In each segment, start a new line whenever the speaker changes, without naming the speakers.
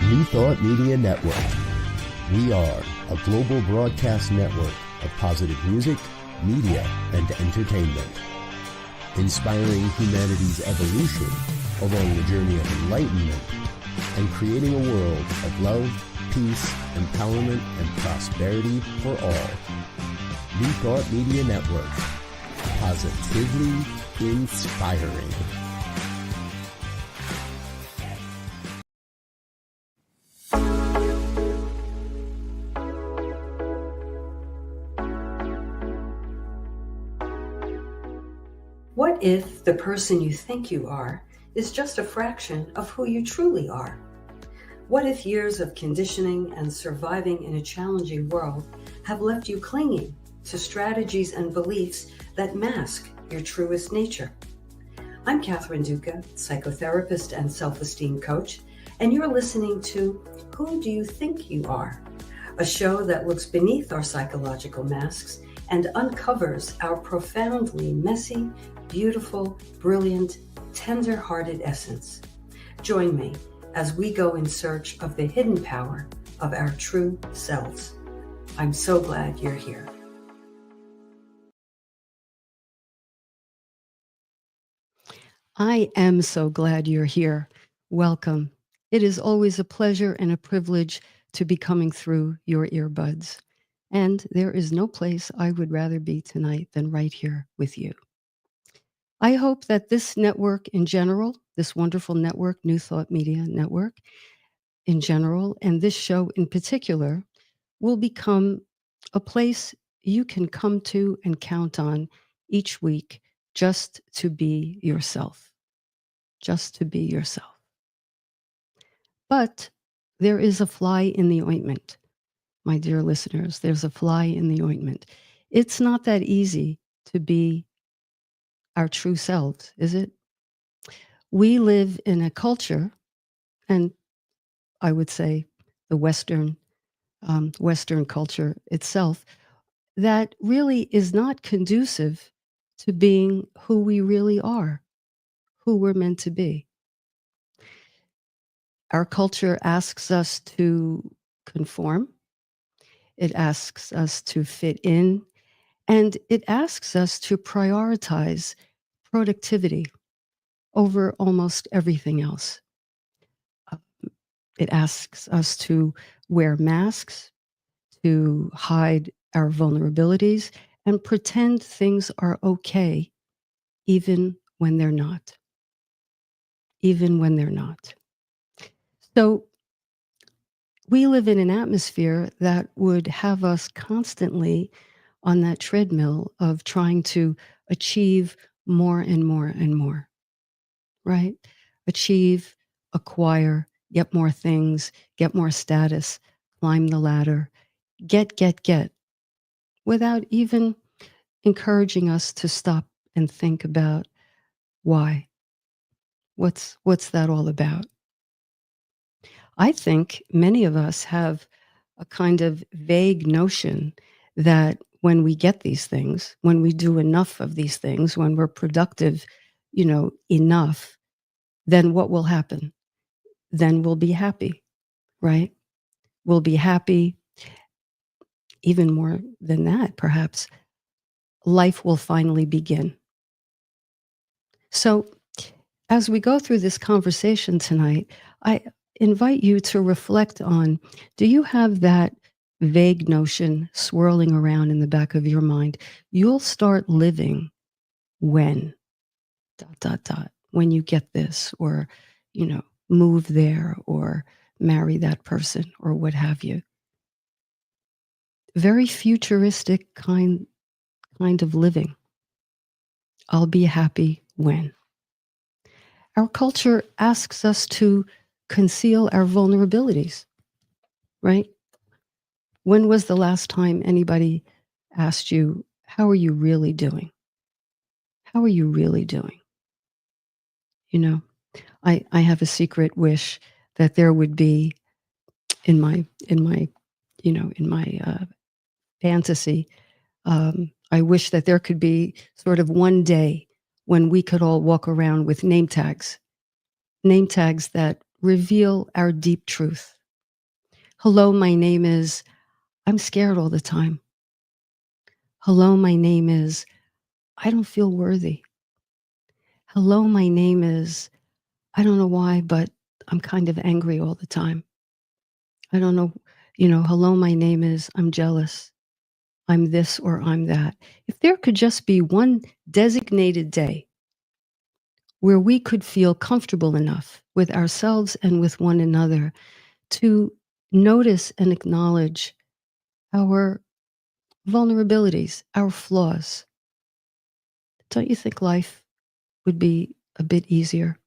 New Thought Media Network. We are a global broadcast network of positive music, media, and entertainment, inspiring humanity's evolution along the journey of enlightenment and creating a world of love, peace, empowerment, and prosperity for all. New Thought Media Network. Positively inspiring.
What if the person you think you are is just a fraction of who you truly are? What if years of conditioning and surviving in a challenging world have left you clinging to strategies and beliefs that mask your truest nature? I'm Catherine Duca, psychotherapist and self-esteem coach, and you're listening to Who Do You Think You Are? A show that looks beneath our psychological masks and uncovers our profoundly messy, beautiful, brilliant, tender-hearted essence. Join me as we go in search of the hidden power of our true selves. I'm so glad you're here.
I am so glad you're here. Welcome. It is always a pleasure and a privilege to be coming through your earbuds. And there is no place I would rather be tonight than right here with you. I hope that this network in general, this wonderful network, New Thought Media Network in general, and this show in particular, will become a place you can come to and count on each week just to be yourself. Just to be yourself. But there is a fly in the ointment, my dear listeners. There's a fly in the ointment. It's not that easy to be our true selves, is it? We live in a culture, and I would say the Western culture itself, that really is not conducive to being who we really are, who we're meant to be. Our culture asks us to conform. It asks us to fit in, and it asks us to prioritize productivity over almost everything else. It asks us to wear masks, to hide our vulnerabilities, and pretend things are okay, even when they're not. Even when they're not. So we live in an atmosphere that would have us constantly on that treadmill of trying to achieve more and more and more, right? Achieve, acquire, get more things, get more status, climb the ladder, get, without even encouraging us to stop and think about why. What's that all about? I think many of us have a kind of vague notion that when we get these things, when we do enough of these things, when we're productive, enough, then what will happen? Then we'll be happy, right? We'll be happy. Even more than that, perhaps, life will finally begin. So as we go through this conversation tonight, I invite you to reflect on, do you have that vague notion swirling around in the back of your mind? You'll start living when, ... when you get this, or, move there, or marry that person, or what have you. Very futuristic kind of living. I'll be happy when. Our culture asks us to conceal our vulnerabilities, right? When was the last time anybody asked you, how are you really doing? How are you really doing? I have a secret wish that there would be in my fantasy. I wish that there could be sort of one day when we could all walk around with name tags that reveal our deep truth, Hello, my name is, I'm scared all the time. Hello, my name is, I don't feel worthy. Hello, my name is, I don't know why, but I'm kind of angry all the time. I don't know, hello, my name is, I'm jealous. I'm this or I'm that. If there could just be one designated day where we could feel comfortable enough with ourselves and with one another to notice and acknowledge our vulnerabilities, our flaws, don't you think life would be a bit easier?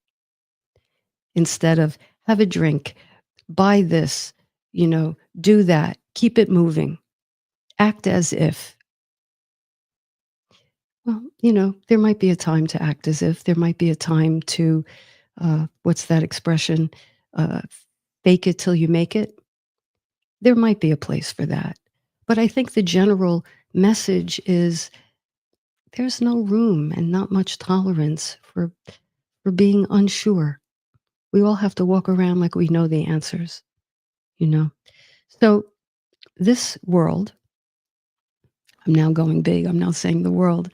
Instead of have a drink, buy this, do that, keep it moving, act as if. Well, there might be a time to act as if, there might be a time to, what's that expression? Uh, Fake it till you make it. There might be a place for that. But I think the general message is there's no room and not much tolerance for being unsure. We all have to walk around like we know the answers, you know? So this world, I'm now going big, I'm now saying the world,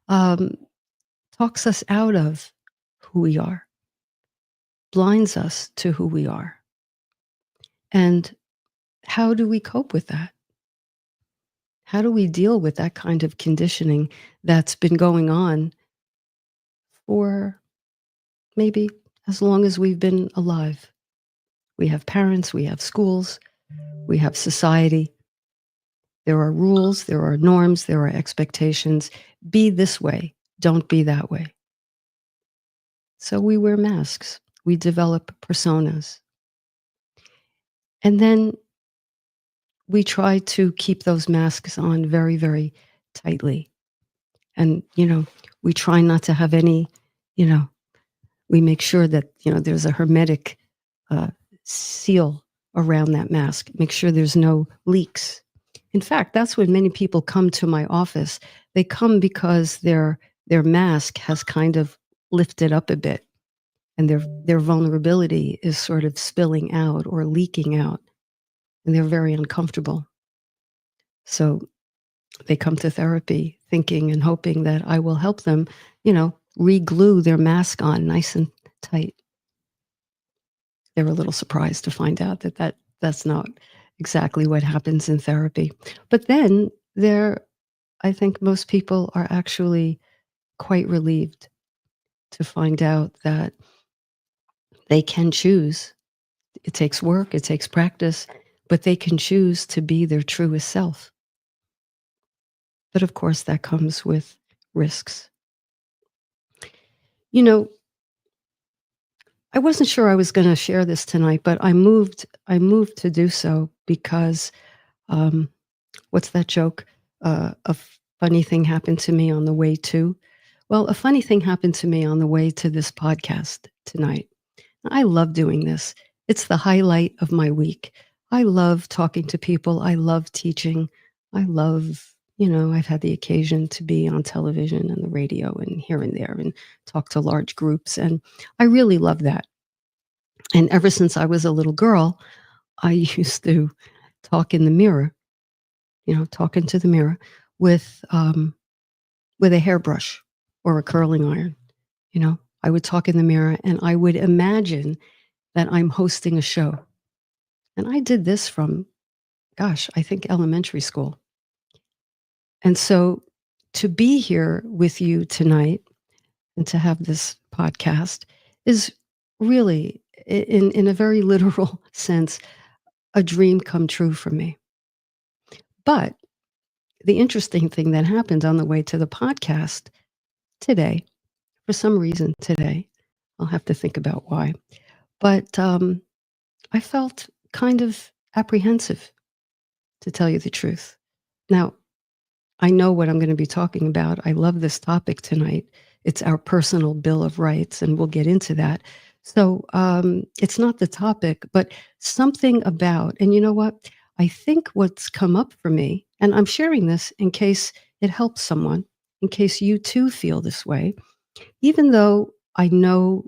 um, talks us out of who we are, blinds us to who we are. And how do we cope with that? How do we deal with that kind of conditioning that's been going on for maybe as long as we've been alive? We have parents, we have schools, we have society. There are rules, there are norms, there are expectations. Be this way, don't be that way. So we wear masks, we develop personas. And then we try to keep those masks on very, very tightly. And, we try not to have any, we make sure that, there's a hermetic seal around that mask. Make sure there's no leaks. In fact, that's when many people come to my office. They come because their mask has kind of lifted up a bit and their vulnerability is sort of spilling out or leaking out and they're very uncomfortable. So they come to therapy thinking and hoping that I will help them, re-glue their mask on nice and tight. They were a little surprised to find out that's not exactly what happens in therapy. But then I think most people are actually quite relieved to find out that they can choose. It takes work, it takes practice, but they can choose to be their truest self. But of course, that comes with risks. I wasn't sure I was going to share this tonight, but I moved to do so because what's that joke? A funny thing happened to me on the way to. Well, a funny thing happened to me on the way to this podcast tonight. I love doing this. It's the highlight of my week. I love talking to people. I love teaching. I love, I've had the occasion to be on television and the radio and here and there and talk to large groups. And I really love that. And ever since I was a little girl, I used to talk in the mirror, talk into the mirror with a hairbrush or a curling iron. I would talk in the mirror and I would imagine that I'm hosting a show. And I did this from, I think elementary school. And so to be here with you tonight and to have this podcast is really, in a very literal sense, a dream come true for me. But the interesting thing that happened on the way to the podcast today, for some reason today, I'll have to think about why, but I felt kind of apprehensive, to tell you the truth. Now, I know what I'm going to be talking about. I love this topic tonight. It's our personal Bill of Rights, and we'll get into that. So it's not the topic, but something about, and you know what? I think what's come up for me, and I'm sharing this in case it helps someone, in case you too feel this way, even though I know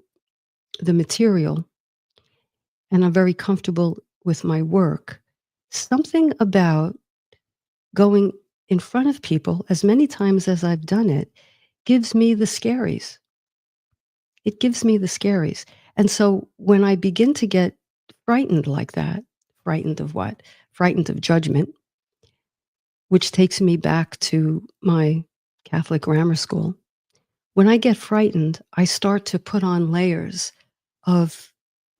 the material and I'm very comfortable with my work, something about going in front of people as many times as I've done it gives me the scaries. It gives me the scaries. And so when I begin to get frightened like that, frightened of what? Frightened of judgment, which takes me back to my Catholic grammar school. When I get frightened, I start to put on layers of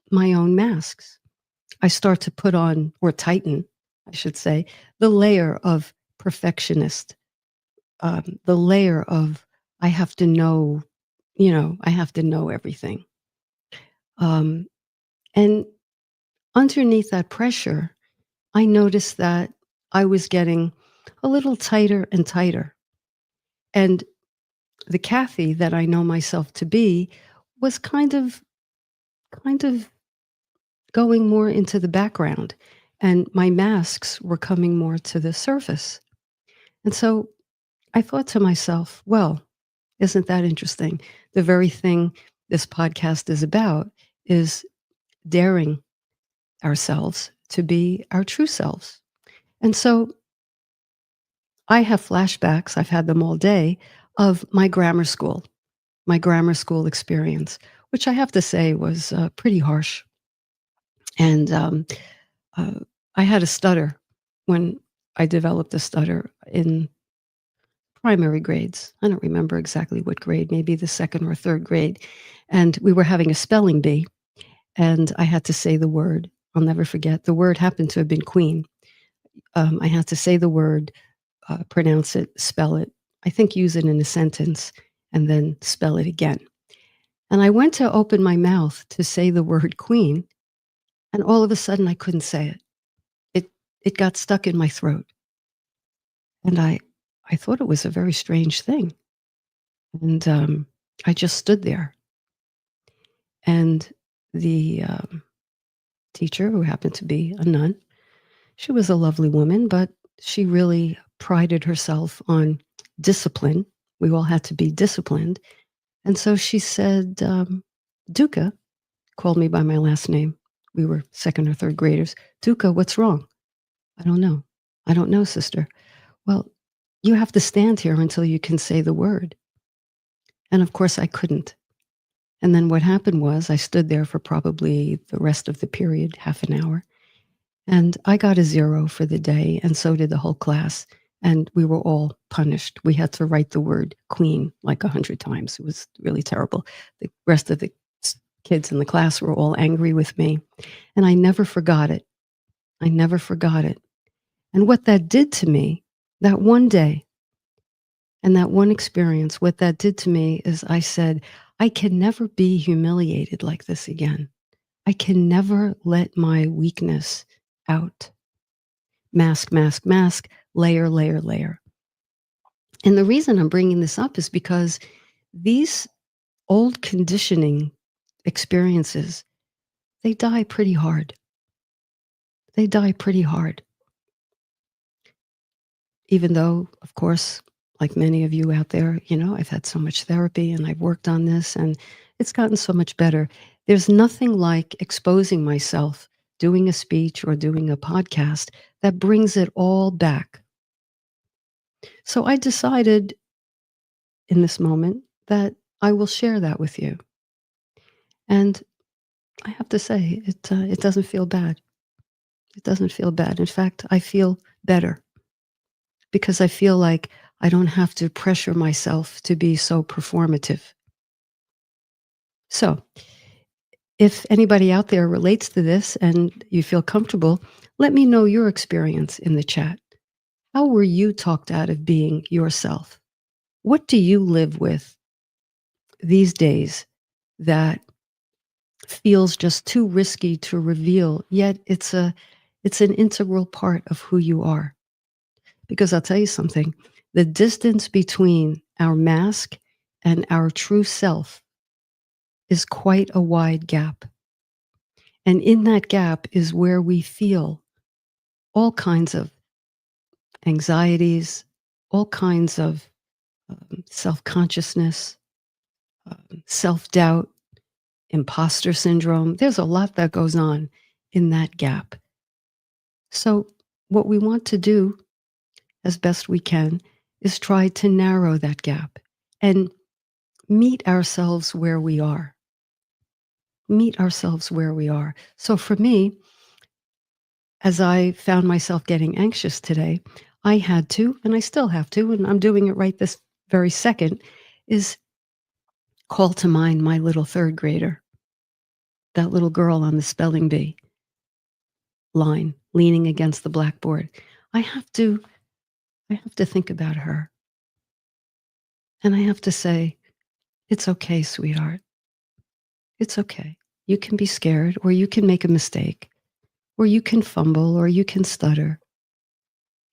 my own masks. I start to put on, or tighten, I should say, the layer of perfectionist, the layer of I have to know, I have to know everything. And underneath that pressure, I noticed that I was getting a little tighter and tighter. And the Kathy that I know myself to be was kind of going more into the background, and my masks were coming more to the surface. And so I thought to myself, well, isn't that interesting? The very thing this podcast is about is daring ourselves to be our true selves. And so I have flashbacks, I've had them all day, of my grammar school experience, which I have to say was pretty harsh. And uh, I had a stutter when I developed a stutter in primary grades. I don't remember exactly what grade, maybe the second or third grade. And we were having a spelling bee, and I had to say the word. I'll never forget. The word happened to have been queen. I had to say the word, pronounce it, spell it, I think use it in a sentence, and then spell it again. And I went to open my mouth to say the word queen, and all of a sudden I couldn't say it. It got stuck in my throat. And I thought it was a very strange thing. And I just stood there. And the teacher, who happened to be a nun, she was a lovely woman, but she really prided herself on discipline. We all had to be disciplined. And so she said, Duca, called me by my last name. We were second or third graders. Duca, what's wrong? I don't know. I don't know, sister. Well, you have to stand here until you can say the word. And of course, I couldn't. And then what happened was I stood there for probably the rest of the period, half an hour. And I got a 0 for the day, and so did the whole class. And we were all punished. We had to write the word queen like 100 times. It was really terrible. The rest of the kids in the class were all angry with me. And I never forgot it. I never forgot it. And what that did to me, that one day, and that one experience, what that did to me is I said, I can never be humiliated like this again. I can never let my weakness out. Mask, mask, mask, layer, layer, layer. And the reason I'm bringing this up is because these old conditioning experiences, they die pretty hard. They die pretty hard. Even though, of course, like many of you out there, I've had so much therapy and I've worked on this and it's gotten so much better. There's nothing like exposing myself, doing a speech or doing a podcast that brings it all back. So I decided in this moment that I will share that with you. And I have to say, it doesn't feel bad. It doesn't feel bad. In fact, I feel better because I feel like I don't have to pressure myself to be so performative. So if anybody out there relates to this and you feel comfortable, let me know your experience in the chat. How were you talked out of being yourself? What do you live with these days that feels just too risky to reveal, yet it's an integral part of who you are? Because I'll tell you something, the distance between our mask and our true self is quite a wide gap. And in that gap is where we feel all kinds of anxieties, all kinds of self-consciousness, self-doubt, imposter syndrome. There's a lot that goes on in that gap. So what we want to do as best we can is try to narrow that gap and meet ourselves where we are. Meet ourselves where we are. So for me, as I found myself getting anxious today, I had to, and I still have to, and I'm doing it right this very second, is call to mind my little third grader, that little girl on the spelling bee line, leaning against the blackboard. I have to think about her. And I have to say, it's okay, sweetheart. It's okay. You can be scared, or you can make a mistake, or you can fumble, or you can stutter.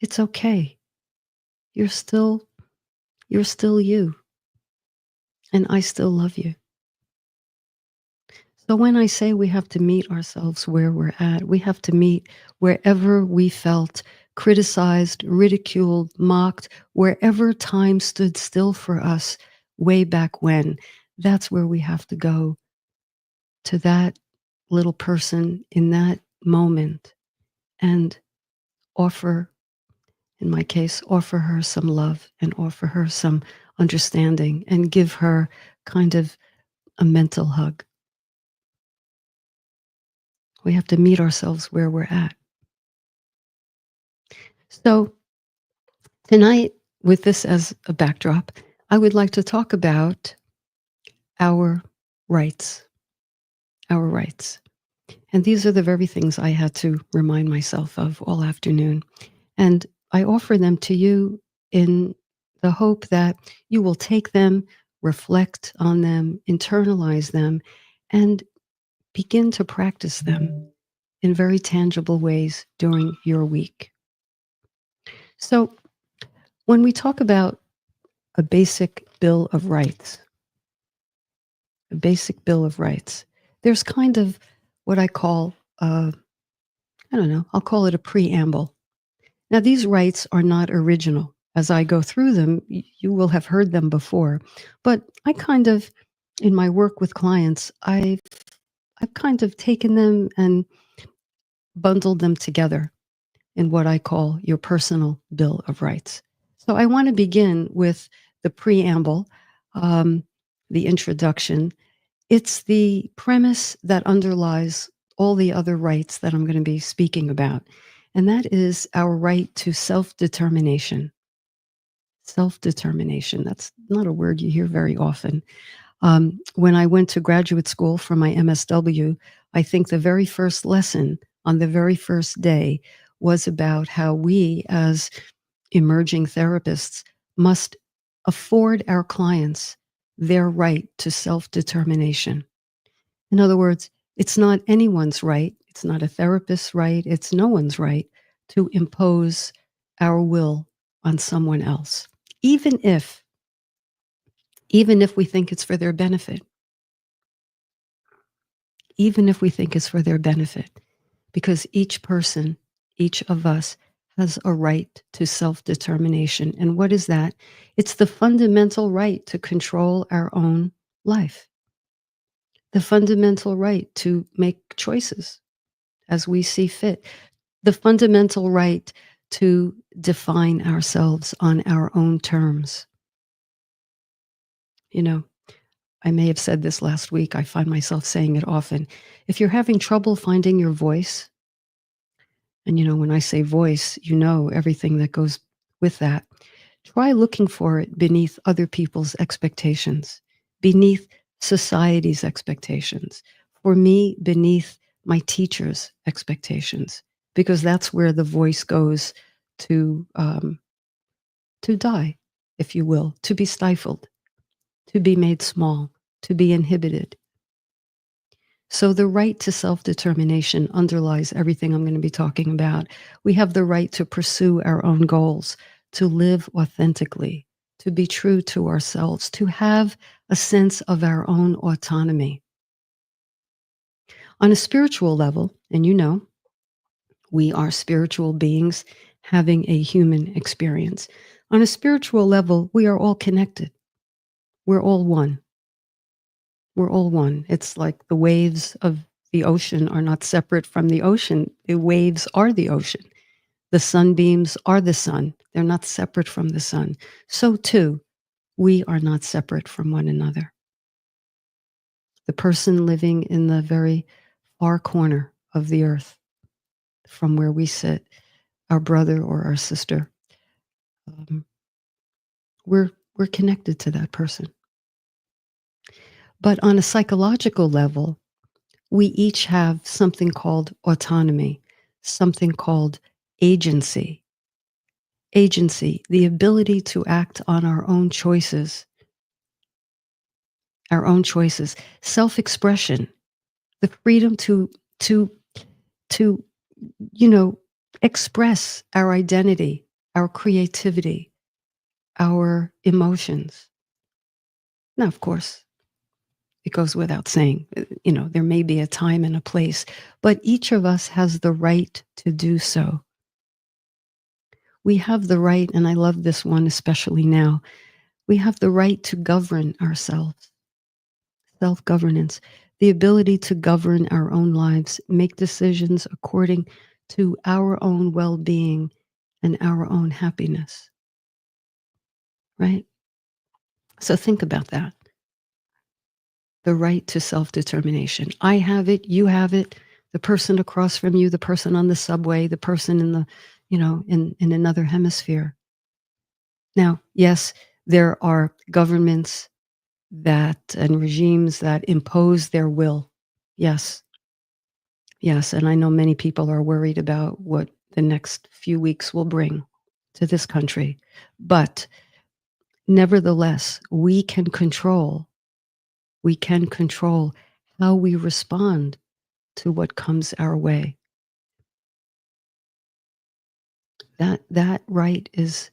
It's okay. You're still you. And I still love you. So when I say we have to meet ourselves where we're at, we have to meet wherever we felt criticized, ridiculed, mocked, wherever time stood still for us way back when. That's where we have to go, to that little person in that moment, and offer, in my case, offer her some love and offer her some understanding and give her kind of a mental hug. We have to meet ourselves where we're at. So tonight, with this as a backdrop, I would like to talk about our rights. Our rights. And these are the very things I had to remind myself of all afternoon. And I offer them to you in the hope that you will take them, reflect on them, internalize them, and begin to practice them in very tangible ways during your week. So, when we talk about a basic Bill of Rights, a basic Bill of Rights, there's kind of what I call, I don't know, I'll call it a preamble. Now, these rights are not original. As I go through them, you will have heard them before. But I kind of, in my work with clients, I've kind of taken them and bundled them together in what I call your personal Bill of Rights. So I want to begin with the preamble, the introduction. It's the premise that underlies all the other rights that I'm going to be speaking about, and that is our right to self-determination. Self-determination, that's not a word you hear very often. When I went to graduate school for my MSW, I think the very first lesson on the very first day was about how we, as emerging therapists, must afford our clients their right to self-determination. In other words, it's not anyone's right, it's not a therapist's right, it's no one's right to impose our will on someone else, even if we think it's for their benefit. Even if we think it's for their benefit, because each person, each of us, has a right to self-determination. And what is that? It's the fundamental right to control our own life, the fundamental right to make choices as we see fit, the fundamental right to define ourselves on our own terms. You know, I may have said this last week. I find myself saying it often. If you're having trouble finding your voice, and when I say voice, everything that goes with that, try looking for it beneath other people's expectations, beneath society's expectations. For me, beneath my teacher's expectations, because that's where the voice goes to die, if you will, to be stifled, to be made small, to be inhibited. So the right to self-determination underlies everything I'm going to be talking about. We have the right to pursue our own goals, to live authentically, to be true to ourselves, to have a sense of our own autonomy. On a spiritual level, and we are spiritual beings having a human experience. On a spiritual level, we are all connected. We're all one. We're all one. It's like the waves of the ocean are not separate from the ocean. The waves are the ocean. The sunbeams are the sun. They're not separate from the sun. So too, we are not separate from one another. The person living in the very far corner of the earth from where we sit, our brother or our sister, we're connected to that person. But on a psychological level, we each have something called autonomy, something called agency. Agency, the ability to act on our own choices, self-expression, the freedom to express our identity, our creativity, our emotions. Now, of course, it goes without saying, there may be a time and a place, but each of us has the right to do so. We have the right, and I love this one especially now, we have the right to govern ourselves. Self-governance, the ability to govern our own lives, make decisions according to our own well-being and our own happiness. Right? So think about that. The right to self-determination. I have it, you have it, the person across from you, the person on the subway, the person in the, in another hemisphere. Now, yes, there are governments and regimes that impose their will. Yes. Yes, and I know many people are worried about what the next few weeks will bring to this country. But nevertheless, we can control how we respond to what comes our way. That right is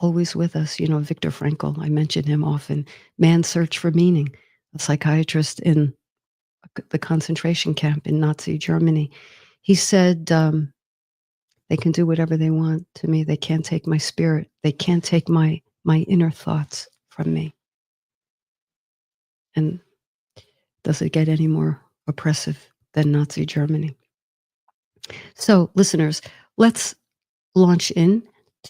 always with us. Viktor Frankl, I mention him often. Man's Search for Meaning, a psychiatrist in the concentration camp in Nazi Germany. He said, they can do whatever they want to me. They can't take my spirit. They can't take my inner thoughts from me. And does it get any more oppressive than Nazi Germany? So, listeners, let's launch in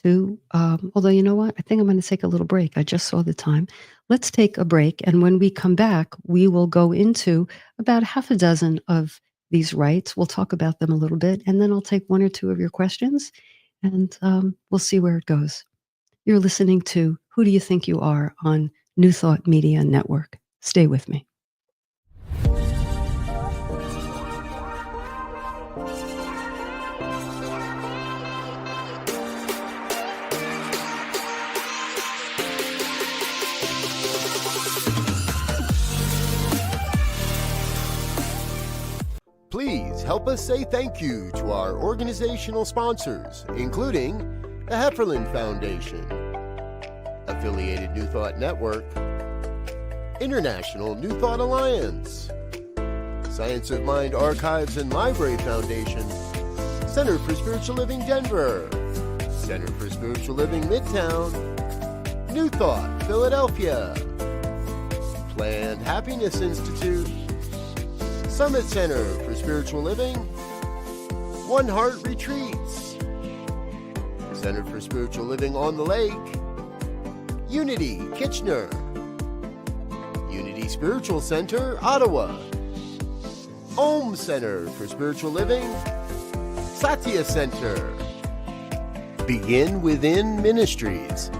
to, although you know what? I think I'm going to take a little break. I just saw the time. Let's take a break. And when we come back, we will go into about half a dozen of these rights. We'll talk about them a little bit, and then I'll take one or two of your questions, and we'll see where it goes. You're listening to Who Do You Think You Are on New Thought Media Network. Stay with me.
Please help us say thank you to our organizational sponsors, including the Hefferland Foundation, Affiliated New Thought Network, International New Thought Alliance, Science of Mind Archives and Library Foundation, Center for Spiritual Living Denver, Center for Spiritual Living Midtown, New Thought Philadelphia, Planned Happiness Institute, Summit Center for Spiritual Living, One Heart Retreats, Center for Spiritual Living on the Lake, Unity Kitchener, Unity Spiritual Center, Ottawa, Om Center for Spiritual Living, Satya Center, Begin Within Ministries,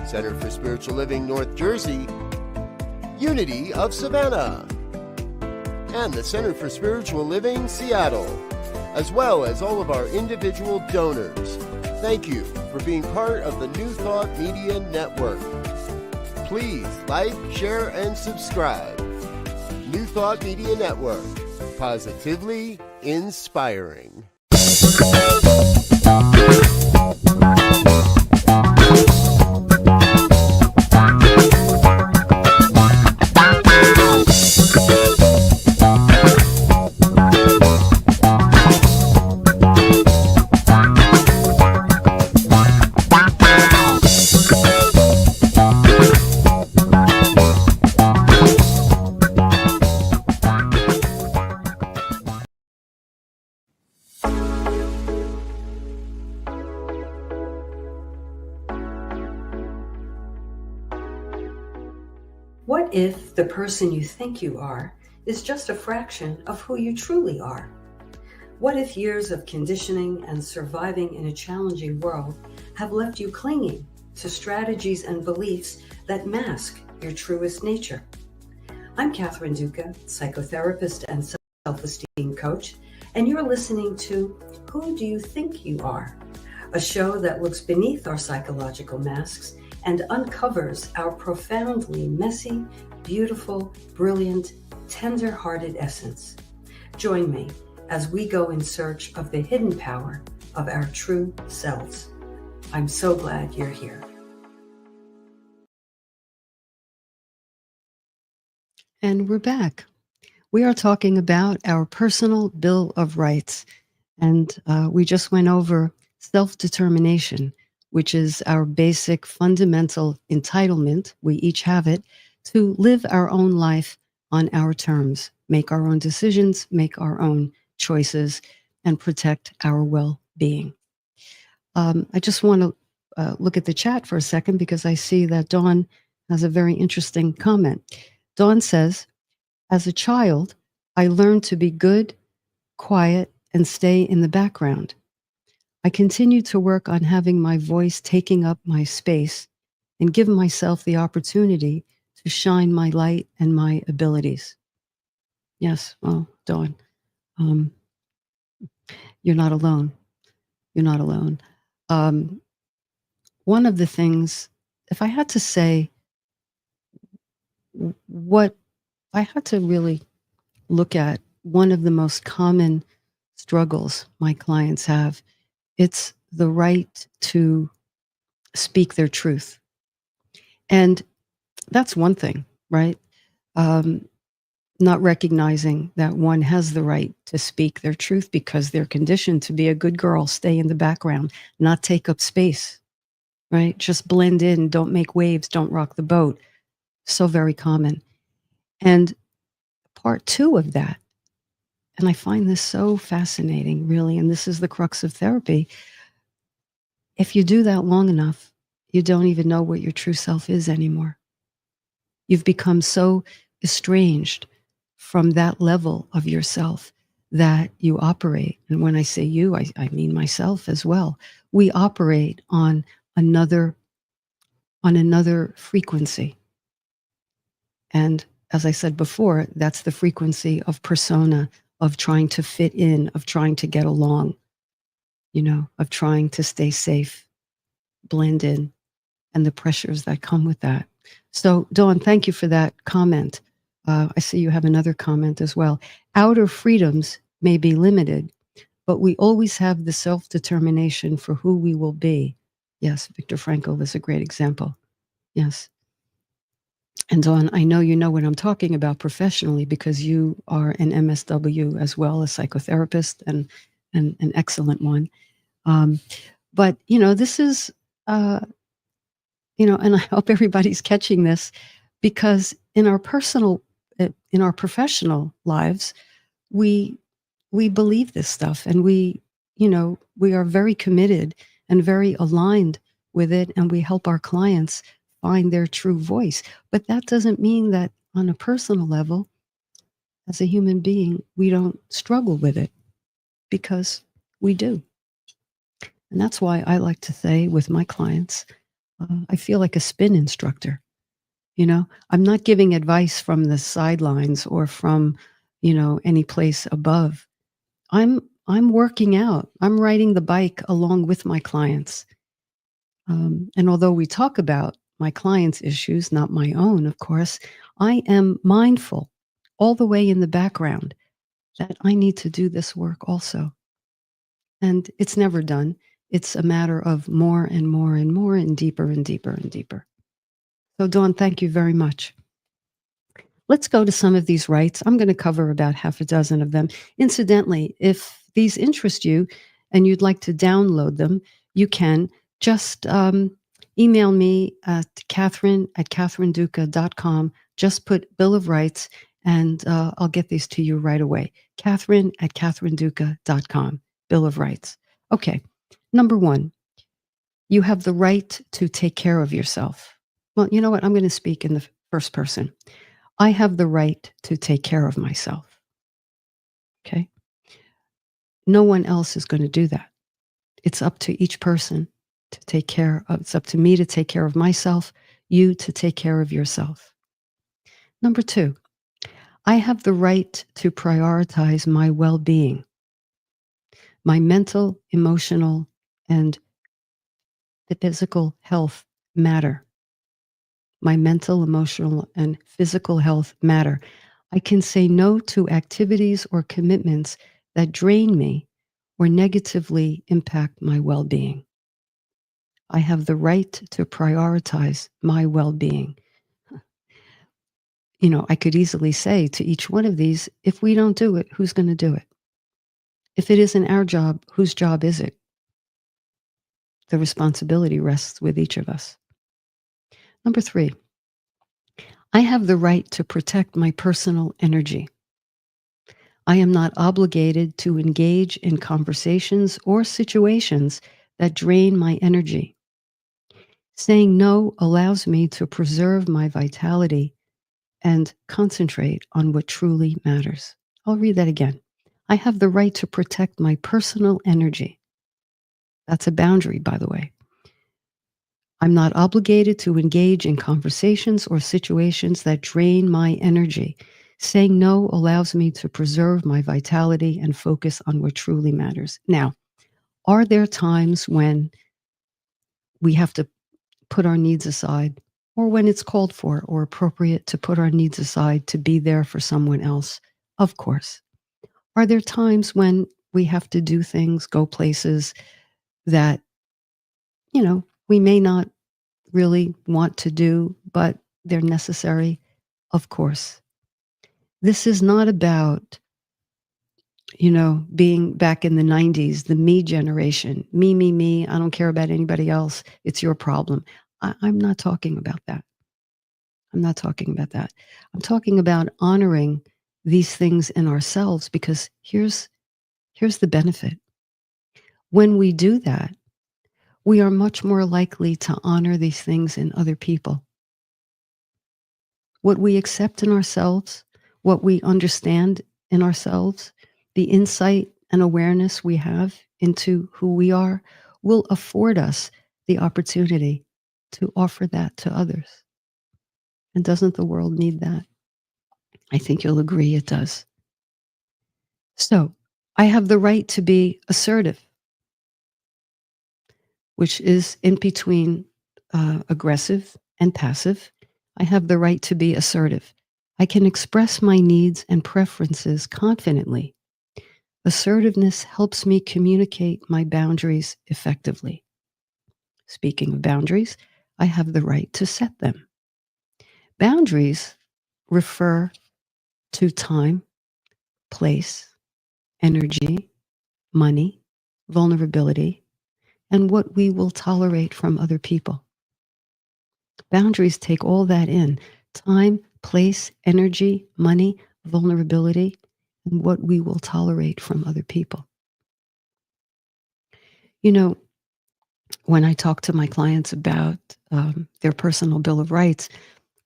Center for Spiritual Living North Jersey, Unity of Savannah, and the Center for Spiritual Living Seattle, as well as all of our individual donors. Thank you for being part of the New Thought Media Network. Please like, share, and subscribe. New Thought Media Network, positively inspiring.
What if the person you think you are is just a fraction of who you truly are? What if years of conditioning and surviving in a challenging world have left you clinging to strategies and beliefs that mask your truest nature? I'm Catherine Duca, psychotherapist and self-esteem coach, and you're listening to Who Do You Think You Are? A show that looks beneath our psychological masks and uncovers our profoundly messy, beautiful, brilliant, tender-hearted essence. Join me as we go in search of the hidden power of our true selves. I'm so glad you're here.
And we're back. We are talking about our personal Bill of Rights. And we just went over self-determination, which is our basic fundamental entitlement. We each have it to live our own life on our terms, make our own decisions, make our own choices, and protect our well-being. I just want to look at the chat for a second because I see that Dawn has a very interesting comment. Dawn says, as a child, I learned to be good, quiet, and stay in the background. I continue to work on having my voice taking up my space and give myself the opportunity to shine my light and my abilities. Yes, well, Dawn, you're not alone. You're not alone. One of the things, if I had to say what I had to really look at, one of the most common struggles my clients have, it's the right to speak their truth. And that's one thing, right? Not recognizing that one has the right to speak their truth because they're conditioned to be a good girl, stay in the background, not take up space, right? Just blend in, don't make waves, don't rock the boat. So very common. And part two of that, and I find this so fascinating, really, and this is the crux of therapy. If you do that long enough, you don't even know what your true self is anymore. You've become so estranged from that level of yourself that you operate. And when I say you, I mean myself as well. We operate on another frequency. And as I said before, that's the frequency of persona, of trying to fit in, of trying to get along, of trying to stay safe, blend in, and the pressures that come with that. So, Dawn, thank you for that comment. I see you have another comment as well. Outer freedoms may be limited, but we always have the self-determination for who we will be. Yes, Viktor Frankl is a great example. Yes. And Dawn, I know you know what I'm talking about professionally because you are an MSW as well, a psychotherapist, and an excellent one. But, this is, and I hope everybody's catching this because in our professional lives, we believe this stuff and we are very committed and very aligned with it. And we help our clients find their true voice. But that doesn't mean that on a personal level, as a human being, we don't struggle with it because we do. And that's why I like to say with my clients, I feel like a spin instructor. I'm not giving advice from the sidelines or from, any place above. I'm working out. I'm riding the bike along with my clients. And although we talk about my clients' issues, not my own, of course, I am mindful all the way in the background that I need to do this work also. And it's never done. It's a matter of more and more and more and deeper and deeper and deeper. So, Dawn, thank you very much. Let's go to some of these rights. I'm going to cover about half a dozen of them. Incidentally, if these interest you and you'd like to download them, you can just email me at Catherine@catherineduca.com. Just put Bill of Rights and I'll get these to you right away. Catherine@catherineduca.com. Bill of Rights. Okay. Number one, you have the right to take care of yourself. Well, you know what? I'm going to speak in the first person. I have the right to take care of myself. Okay? No one else is going to do that. It's up to each person to take care of. It's up to me to take care of myself, you to take care of yourself. Number 2, I have the right to prioritize my well-being. My mental, emotional, and the physical health matter. My mental, emotional, and physical health matter. I can say no to activities or commitments that drain me or negatively impact my well-being. I have the right to prioritize my well-being. I could easily say to each one of these, if we don't do it, who's going to do it? If it isn't our job, whose job is it? The responsibility rests with each of us. Number 3, I have the right to protect my personal energy. I am not obligated to engage in conversations or situations that drain my energy. Saying no allows me to preserve my vitality and concentrate on what truly matters. I'll read that again. I have the right to protect my personal energy. That's a boundary, by the way. I'm not obligated to engage in conversations or situations that drain my energy. Saying no allows me to preserve my vitality and focus on what truly matters. Now, are there times when we have to put our needs aside, or when it's called for or appropriate to put our needs aside to be there for someone else? Of course. Are there times when we have to do things, go places that, we may not really want to do, but they're necessary? Of course. This is not about, being back in the 90s, the me generation. Me. I don't care about anybody else. It's your problem. I'm not talking about that. I'm not talking about that. I'm talking about honoring these things in ourselves, because here's the benefit. When we do that, we are much more likely to honor these things in other people. What we accept in ourselves, what we understand in ourselves, the insight and awareness we have into who we are, will afford us the opportunity to offer that to others. And doesn't the world need that? I think you'll agree it does. So, I have the right to be assertive, which is in between aggressive and passive. I have the right to be assertive. I can express my needs and preferences confidently. Assertiveness helps me communicate my boundaries effectively. Speaking of boundaries, I have the right to set them. Boundaries refer to time, place, energy, money, vulnerability, and what we will tolerate from other people. Boundaries take all that in: time, place, energy, money, vulnerability, and what we will tolerate from other people. When I talk to my clients about their personal Bill of Rights,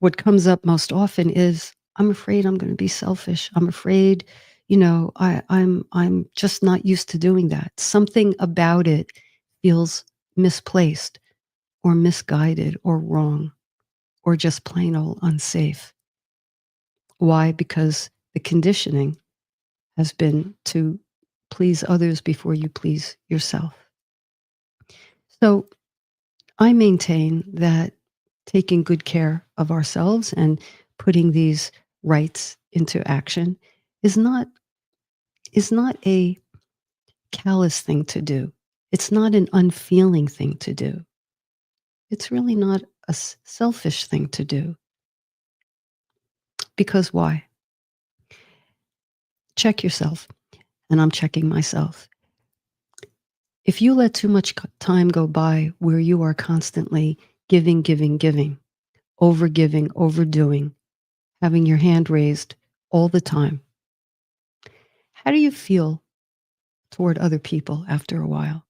what comes up most often is, I'm afraid I'm going to be selfish. I'm afraid, I'm just not used to doing that. Something about it feels misplaced or misguided or wrong or just plain old unsafe. Why? Because the conditioning has been to please others before you please yourself. So I maintain that taking good care of ourselves and putting these rights into action is not a callous thing to do. It's not an unfeeling thing to do. It's really not a selfish thing to do. Because why? Check yourself, and I'm checking myself. If you let too much time go by where you are constantly giving, overgiving, overdoing, having your hand raised all the time, how do you feel toward other people after a while?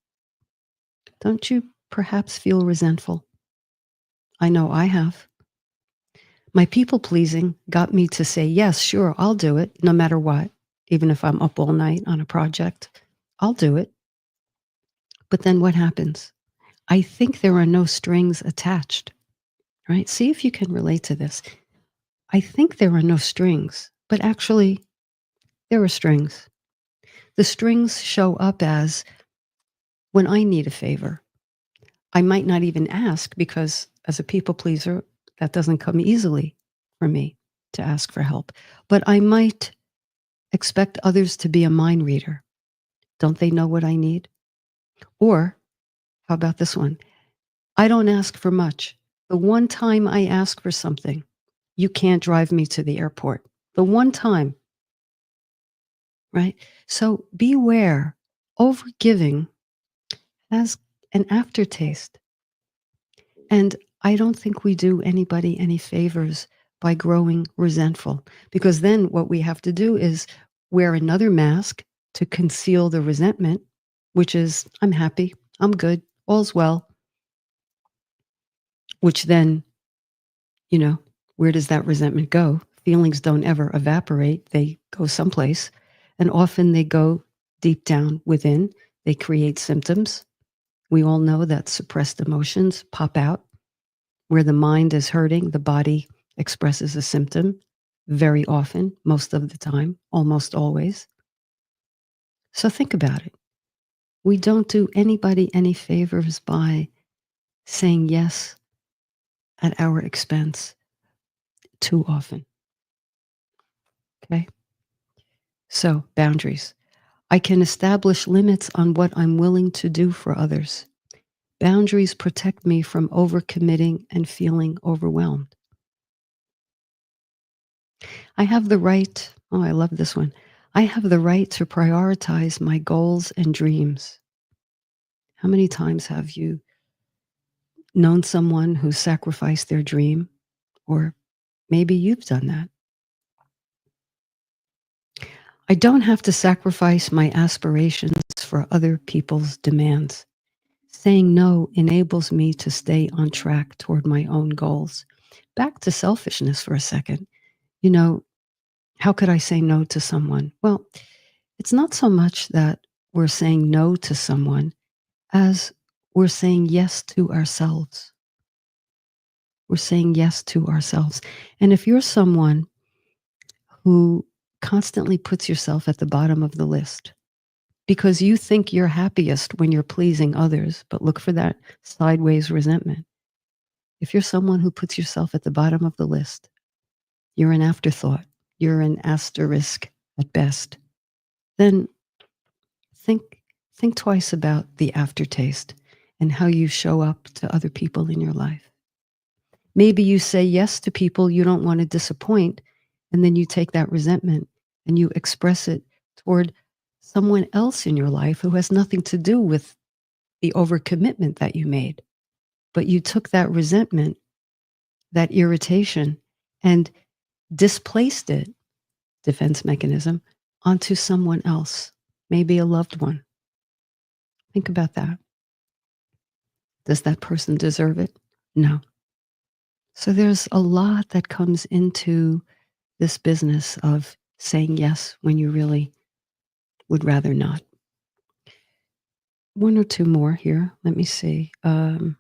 Don't you perhaps feel resentful? I know I have. My people pleasing got me to say, yes, sure, I'll do it no matter what. Even if I'm up all night on a project, I'll do it. But then what happens? I think there are no strings attached, right? See if you can relate to this. I think there are no strings, but actually there are strings. The strings show up as when I need a favor. I might not even ask because as a people pleaser, that doesn't come easily for me to ask for help. But I might expect others to be a mind reader. Don't they know what I need? Or how about this one? I don't ask for much. The one time I ask for something, you can't drive me to the airport. The one time, right? So beware, overgiving has an aftertaste. And I don't think we do anybody any favors by growing resentful, because then what we have to do is wear another mask to conceal the resentment, which is, I'm happy, I'm good, all's well, which then, you know, where does that resentment go? Feelings don't ever evaporate, they go someplace. And often they go deep down within, they create symptoms. We all know that suppressed emotions pop out. Where the mind is hurting, the body expresses a symptom very often, most of the time, almost always. So think about it. We don't do anybody any favors by saying yes at our expense too often. Okay? So, boundaries. I can establish limits on what I'm willing to do for others. Boundaries protect me from overcommitting and feeling overwhelmed. I have the right, oh, I love this one. I have the right to prioritize my goals and dreams. How many times have you known someone who sacrificed their dream? Or maybe you've done that. I don't have to sacrifice my aspirations for other people's demands. Saying no enables me to stay on track toward my own goals. Back to selfishness for a second. You know, how could I say no to someone? Well, it's not so much that we're saying no to someone as we're saying yes to ourselves. We're saying yes to ourselves. And if you're someone who constantly puts yourself at the bottom of the list because you think you're happiest when you're pleasing others, but look for that sideways resentment. If you're someone who puts yourself at the bottom of the list, you're an afterthought, you're an asterisk at best, then think twice about the aftertaste and how you show up to other people in your life. Maybe you say yes to people you don't want to disappoint, and then you take that resentment and you express it toward someone else in your life who has nothing to do with the overcommitment that you made. But you took that resentment, that irritation, and displaced it, defense mechanism, onto someone else, maybe a loved one. Think about that. Does that person deserve it? No. So there's a lot that comes into this business of saying yes when you really would rather not. One or two more here. Let me see. I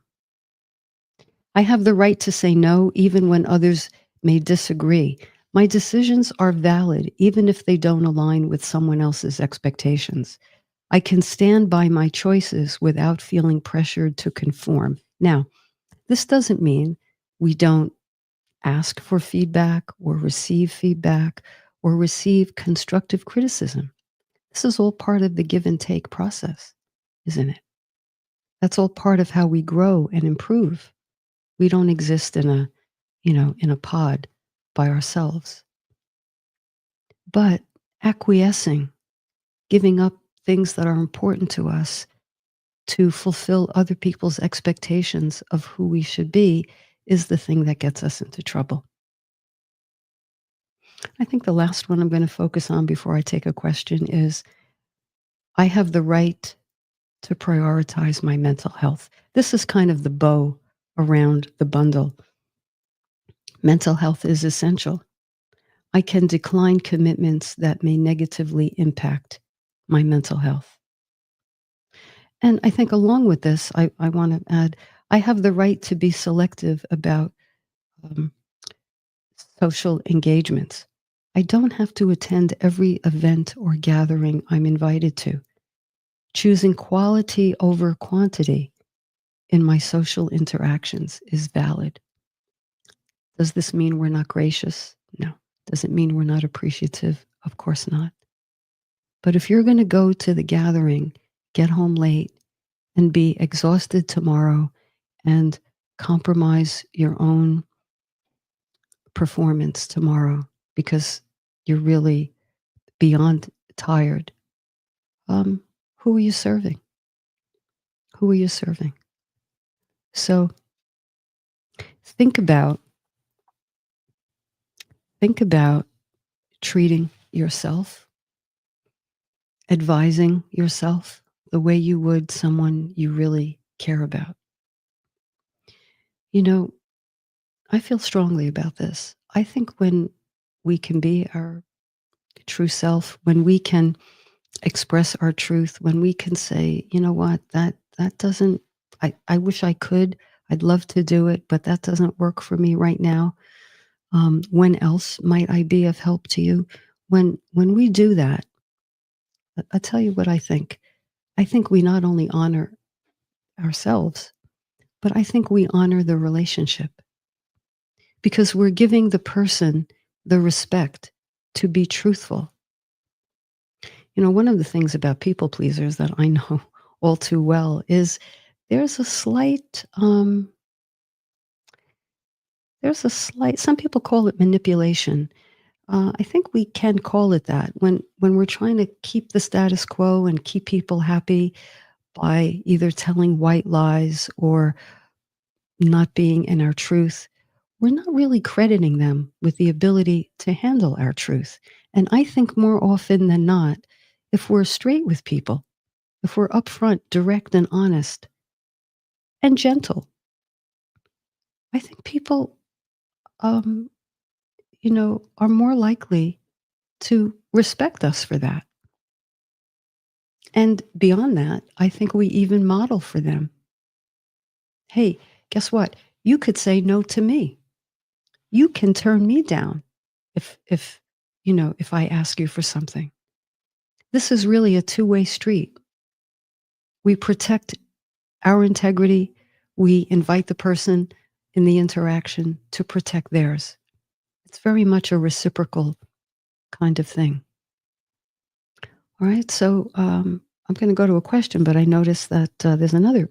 have the right to say no even when others may disagree. My decisions are valid even if they don't align with someone else's expectations. I can stand by my choices without feeling pressured to conform. Now, this doesn't mean we don't ask for feedback or receive constructive criticism. This is all part of the give and take process, isn't it? That's all part of how we grow and improve. We don't exist in a pod by ourselves. But acquiescing, giving up things that are important to us to fulfill other people's expectations of who we should be is the thing that gets us into trouble. I think the last one I'm going to focus on before I take a question is I have the right to prioritize my mental health. This is kind of the bow around the bundle. Mental health is essential. I can decline commitments that may negatively impact my mental health. And I think along with this, I want to add, I have the right to be selective about um, social engagements. I don't have to attend every event or gathering I'm invited to. Choosing quality over quantity in my social interactions is valid. Does this mean we're not gracious? No. Does it mean we're not appreciative? Of course not. But if you're going to go to the gathering, get home late, and be exhausted tomorrow and compromise your own performance tomorrow because you're really beyond tired, who are you serving? Who are you serving? So think about treating yourself, advising yourself the way you would someone you really care about. You know, I feel strongly about this. I think when we can be our true self, when we can express our truth, when we can say, you know what, that doesn't, I wish I could, I'd love to do it, but that doesn't work for me right now. When else might I be of help to you? When we do that, I'll tell you what I think. I think we not only honor ourselves, but I think we honor the relationship because we're giving the person the respect to be truthful. You know, one of the things about people pleasers that I know all too well is there's a slight, some people call it manipulation. I think we can call it that when we're trying to keep the status quo and keep people happy by either telling white lies or not being in our truth, we're not really crediting them with the ability to handle our truth. And I think more often than not, if we're straight with people, if we're upfront, direct, and honest, and gentle, I think people, um, are more likely to respect us for that. And beyond that, I think we even model for them. Hey, guess what? You could say no to me. You can turn me down if I ask you for something. This is really a two-way street. We protect our integrity. We invite the person in the interaction to protect theirs. It's very much a reciprocal kind of thing. All right, so I'm going to go to a question, but I noticed that there's another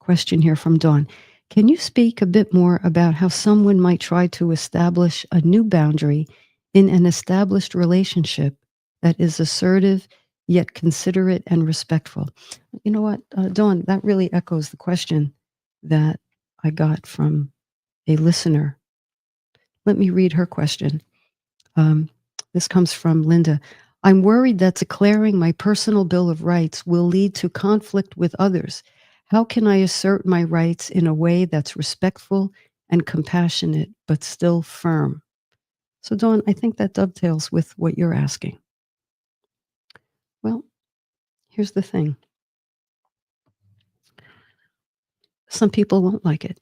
question here from Dawn. Can you speak a bit more about how someone might try to establish a new boundary in an established relationship that is assertive yet considerate and respectful? You know what, Dawn, that really echoes the question that I got from a listener. Let me read her question. This comes from Linda. I'm worried that declaring my personal Bill of Rights will lead to conflict with others. How can I assert my rights in a way that's respectful and compassionate, but still firm? So, Dawn, I think that dovetails with what you're asking. Well, here's the thing. Some people won't like it.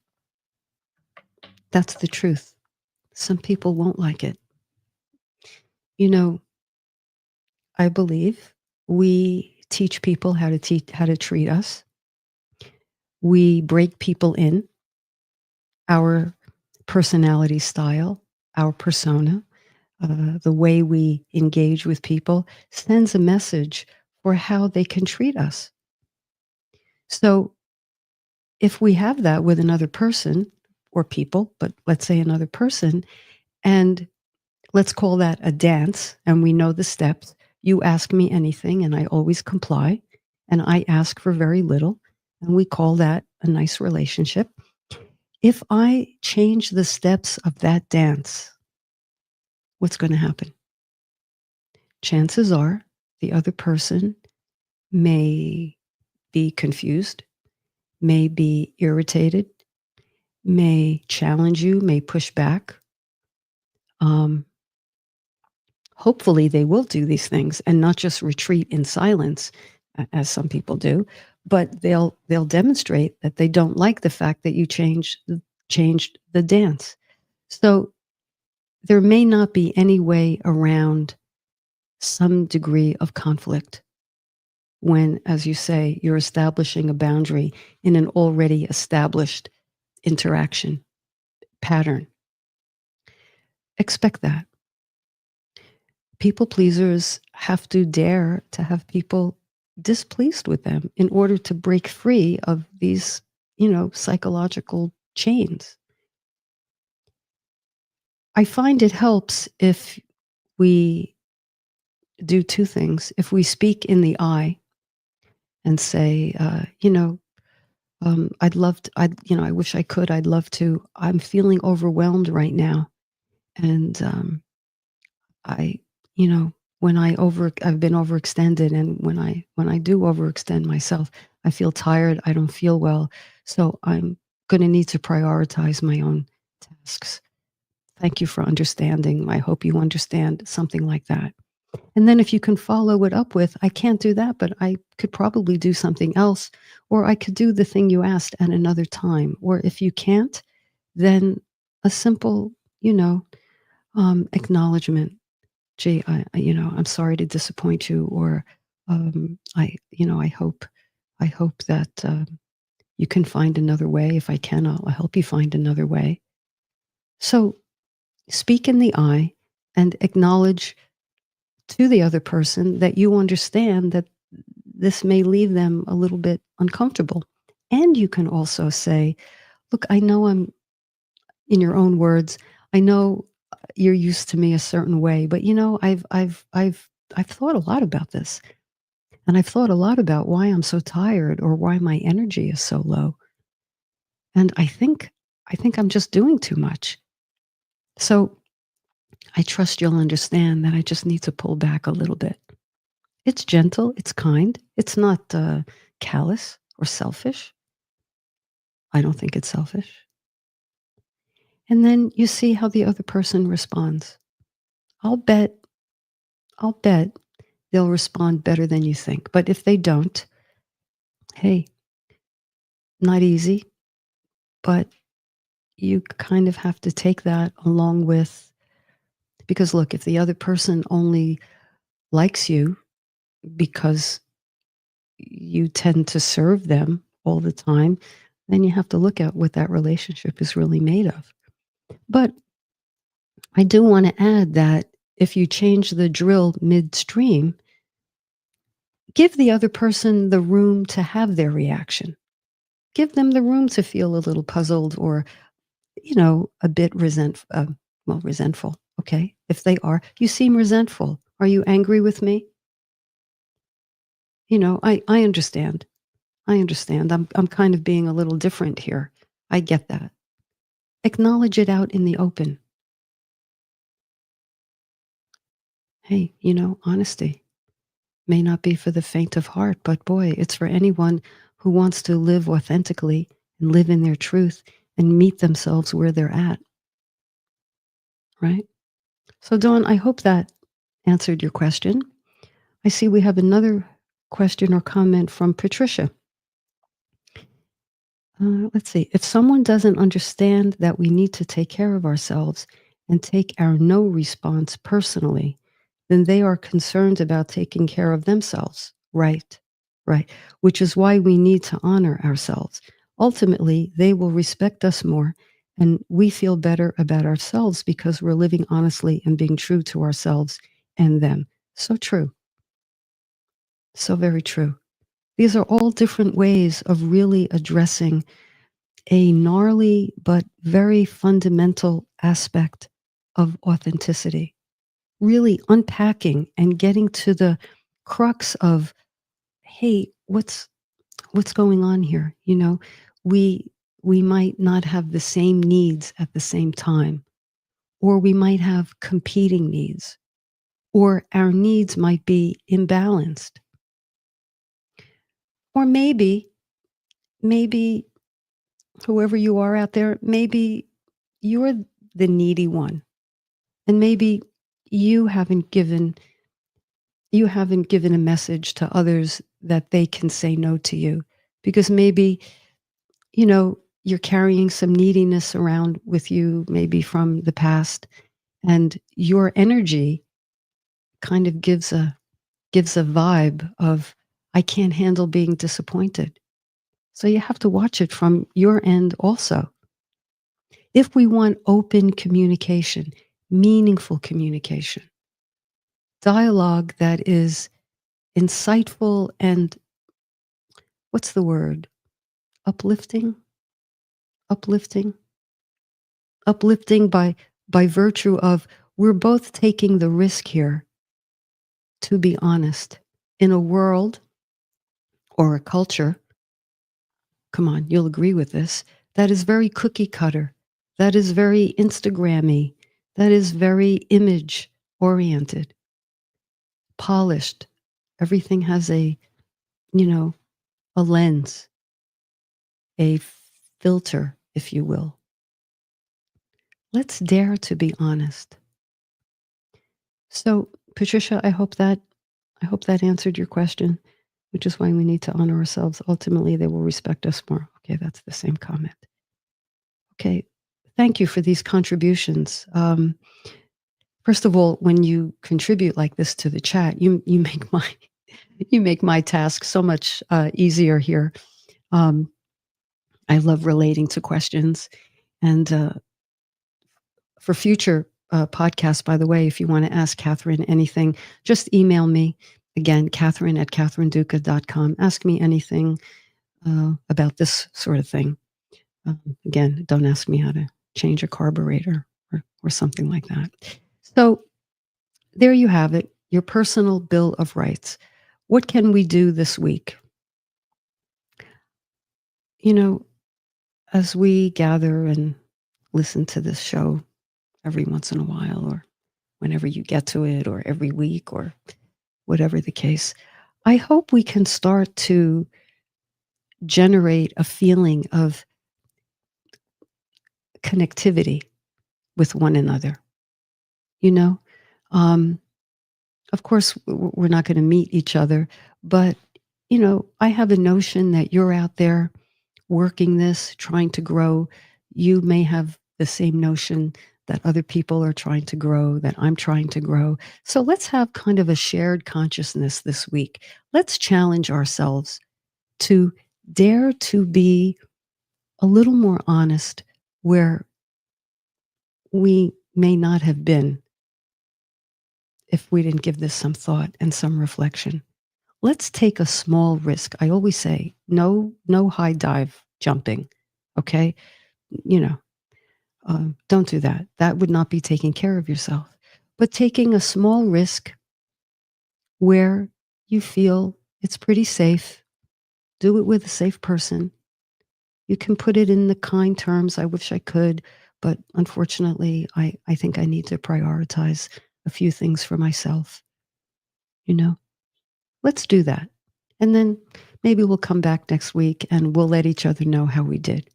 That's the truth. Some people won't like it. You know, I believe we teach people how to treat us. We break people in, our personality style, our persona, the way we engage with people sends a message for how they can treat us. So if we have that with another person or people, but let's say another person, and let's call that a dance, and we know the steps. You ask me anything, and I always comply, and I ask for very little, and we call that a nice relationship. If I change the steps of that dance, what's going to happen? Chances are the other person may be confused, may be irritated, may challenge you, may push back. Hopefully they will do these things and not just retreat in silence, as some people do, but they'll demonstrate that they don't like the fact that you changed the dance. So there may not be any way around some degree of conflict when, as you say, you're establishing a boundary in an already established interaction pattern. Expect that. People pleasers have to dare to have people displeased with them in order to break free of these, psychological chains. I find it helps if we do two things. If we speak in the I and say, I'd love to, I wish I could, I'd love to, I'm feeling overwhelmed right now. And I, when I've been overextended, and when I do overextend myself, I feel tired. I don't feel well. So I'm going to need to prioritize my own tasks. Thank you for understanding. I hope you understand, something like that. And then if you can follow it up with, I can't do that, but I could probably do something else, or I could do the thing you asked at another time. Or if you can't, then a simple, acknowledgement. Gee, I'm sorry to disappoint you, or I hope that you can find another way. If I can, I'll help you find another way. So speak in the I and acknowledge to the other person that you understand that this may leave them a little bit uncomfortable. And you can also say, look, I know I'm, in your own words, I know you're used to me a certain way, but I've thought a lot about this. And I've thought a lot about why I'm so tired or why my energy is so low. And I think I'm just doing too much. So I trust you'll understand that I just need to pull back a little bit. It's gentle, it's kind, it's not callous or selfish. I don't think it's selfish. And then you see how the other person responds. I'll bet they'll respond better than you think. But if they don't, hey, not easy, but you kind of have to take that along with, because look, if the other person only likes you because you tend to serve them all the time, then you have to look at what that relationship is really made of. But I do want to add that if you change the drill midstream, give the other person the room to have their reaction. Give them the room to feel a little puzzled or, a bit resentful. Okay. If they are, you seem resentful. Are you angry with me? I understand. I understand. I'm kind of being a little different here. I get that. Acknowledge it out in the open. Hey, honesty may not be for the faint of heart, but boy, it's for anyone who wants to live authentically and live in their truth and meet themselves where they're at. Right? So, Dawn, I hope that answered your question. I see we have another question or comment from Patricia. Let's see. If someone doesn't understand that we need to take care of ourselves and take our no response personally, then they are concerned about taking care of themselves. Right, right. Which is why we need to honor ourselves. Ultimately, they will respect us more, and we feel better about ourselves because we're living honestly and being true to ourselves and them. So true. So very true. These are all different ways of really addressing a gnarly but very fundamental aspect of authenticity. Really unpacking and getting to the crux of, hey, what's going on here? We might not have the same needs at the same time, or we might have competing needs, or our needs might be imbalanced. Or maybe whoever you are out there, maybe you're the needy one. And maybe you haven't given a message to others that they can say no to you, because maybe, you're carrying some neediness around with you, maybe from the past, and your energy kind of gives a vibe of, I can't handle being disappointed. So you have to watch it from your end also. If we want open communication, meaningful communication, dialogue that is insightful and, what's the word? Uplifting? Uplifting? Uplifting by virtue of, we're both taking the risk here to be honest in a world or a culture, come on, you'll agree with this, that is very cookie cutter, that is very Instagrammy, that is very image oriented, polished. Everything has a lens, a filter, if you will. Let's dare to be honest. So, Patricia, I hope that answered your question, which is why we need to honor ourselves. Ultimately, they will respect us more. Okay, that's the same comment. Okay, thank you for these contributions. First of all, when you contribute like this to the chat, you make my task so much easier here. I love relating to questions, and for future podcasts, by the way, if you want to ask Catherine anything, just email me. Again, Catherine@catherineduca.com. Ask me anything about this sort of thing. Again, don't ask me how to change a carburetor or something like that. So there you have it, your personal Bill of Rights. What can we do this week? As we gather and listen to this show every once in a while, or whenever you get to it, or every week, or whatever the case, I hope we can start to generate a feeling of connectivity with one another. Of course, we're not going to meet each other, but, I have a notion that you're out there working this, trying to grow. You may have the same notion that other people are trying to grow, that I'm trying to grow. So let's have kind of a shared consciousness this week. Let's challenge ourselves to dare to be a little more honest where we may not have been if we didn't give this some thought and some reflection. Let's take a small risk. I always say, no high dive jumping, okay? Don't do that. That would not be taking care of yourself. But taking a small risk where you feel it's pretty safe, do it with a safe person. You can put it in the kind terms, I wish I could, but unfortunately, I think I need to prioritize a few things for myself. Let's do that. And then maybe we'll come back next week and we'll let each other know how we did.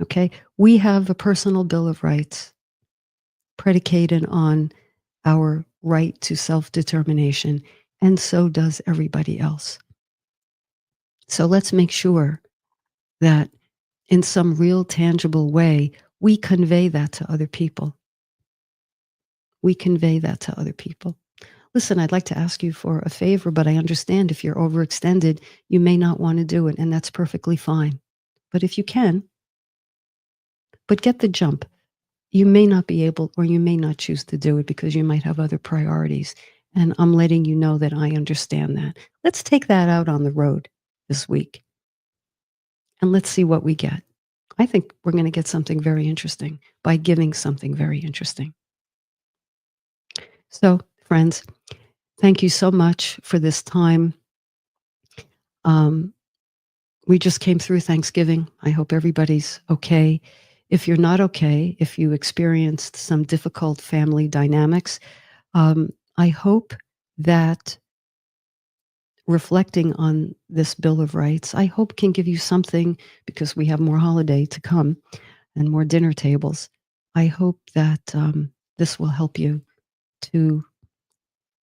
Okay? We have a personal Bill of Rights predicated on our right to self-determination, and so does everybody else. So let's make sure that in some real tangible way, we convey that to other people. We convey that to other people. Listen, I'd like to ask you for a favor, but I understand if you're overextended, you may not want to do it, and that's perfectly fine. But if you can, but get the jump. You may not be able, or you may not choose to do it because you might have other priorities. And I'm letting you know that I understand that. Let's take that out on the road this week. And let's see what we get. I think we're going to get something very interesting by giving something very interesting. So, friends, thank you so much for this time. We just came through Thanksgiving. I hope everybody's okay. If you're not okay, if you experienced some difficult family dynamics, I hope that reflecting on this Bill of Rights, I hope can give you something, because we have more holiday to come and more dinner tables. I hope that this will help you to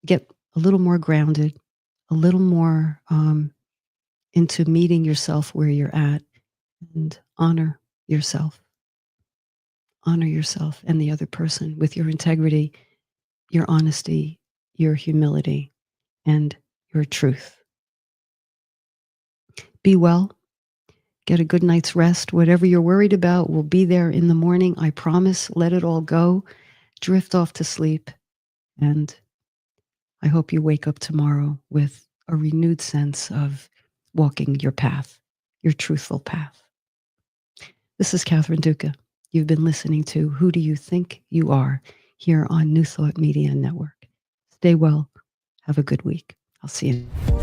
get a little more grounded, a little more into meeting yourself where you're at, and honor yourself. Honor yourself and the other person with your integrity, your honesty, your humility, and your truth. Be well. Get a good night's rest. Whatever you're worried about will be there in the morning. I promise. Let it all go. Drift off to sleep. And I hope you wake up tomorrow with a renewed sense of walking your path, your truthful path. This is Catherine Duca. You've been listening to Who Do You Think You Are here on New Thought Media Network. Stay well. Have a good week. I'll see you.